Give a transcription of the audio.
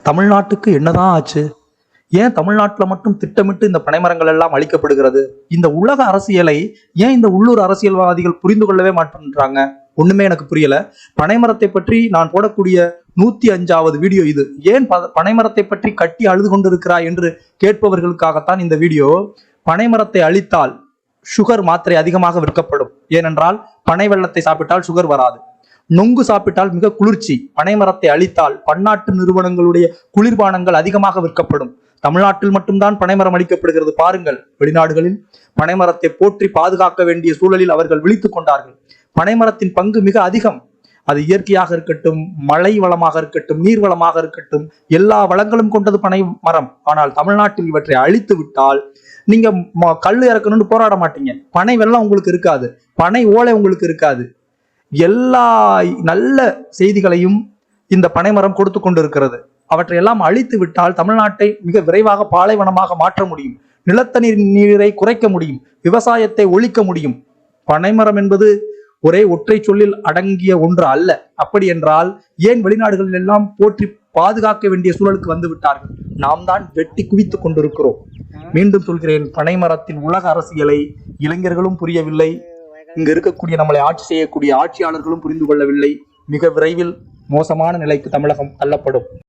தமிழ்நாட்டுக்கு என்னதான் ஆச்சு? ஏன் தமிழ்நாட்டில் மட்டும் திட்டமிட்டு இந்த பனைமரங்கள் எல்லாம் அழிக்கப்படுகிறது? இந்த உலக அரசியலை ஏன் இந்த உள்ளூர் அரசியல்வாதிகள் புரிந்து கொள்ளவே மாட்டேன்றாங்க? ஒண்ணுமே எனக்கு புரியல. பனைமரத்தை பற்றி நான் போடக்கூடிய 105வது வீடியோ இது. ஏன் பனைமரத்தை பற்றி கட்டி அழுது கொண்டிருக்கிறாய் என்று கேட்பவர்களுக்காகத்தான் இந்த வீடியோ. பனைமரத்தை அழித்தால் சுகர் மாத்திரை அதிகமாக விற்கப்படும். ஏனென்றால் பனை வெள்ளத்தை சாப்பிட்டால் சுகர் வராது. நொங்கு சாப்பிட்டால் மிக குளிர்ச்சி. பனைமரத்தை அழித்தால் பன்னாட்டு நிறுவனங்களுடைய குளிர்பானங்கள் அதிகமாக விற்கப்படும். தமிழ்நாட்டில் மட்டும்தான் பனைமரம் அளிக்கப்படுகிறது பாருங்கள். வெளிநாடுகளில் பனைமரத்தை போற்றி பாதுகாக்க வேண்டிய சூழலில் அவர்கள் விழித்துக் கொண்டார்கள். பனைமரத்தின் பங்கு மிக அதிகம். அது இயற்கையாக இருக்கட்டும், மழை வளமாக இருக்கட்டும், நீர் வளமாக இருக்கட்டும், எல்லா வளங்களும் கொண்டது பனை மரம். ஆனால் தமிழ்நாட்டில் இவற்றை அழித்து விட்டால் நீங்க கல் இறக்கணும்னு போராட மாட்டீங்க. பனை வெள்ளம் உங்களுக்கு இருக்காது, பனை ஓலை உங்களுக்கு இருக்காது. எல்லா நல்ல செய்திகளையும் இந்த பனைமரம் கொடுத்து கொண்டிருக்கிறது. அவற்றை எல்லாம் அழித்து விட்டால் தமிழ்நாட்டை மிக விரைவாக பாலைவனமாக மாற்ற முடியும். நிலத்தடி நீரை குறைக்க முடியும். விவசாயத்தை ஒழிக்க முடியும். பனைமரம் என்பது ஒரே ஒற்றை சொல்லில் அடங்கிய ஒன்று அல்ல. அப்படி என்றால் ஏன் வெளிநாடுகளில் எல்லாம் போற்றி பாதுகாக்க வேண்டிய சூழலுக்கு வந்து விட்டார்கள்? நாம் தான் வெட்டி குவித்துக் கொண்டிருக்கிறோம். மீண்டும் சொல்கிறேன், பனைமரத்தின் உலக அரசியலை இளைஞர்களும் புரியவில்லை. இங்கு இருக்கக்கூடிய நம்மளை ஆட்சி செய்யக்கூடிய ஆட்சியாளர்களும் புரிந்து கொள்ளவில்லை. மிக விரைவில் மோசமான நிலைக்கு தமிழகம் தள்ளப்படும்.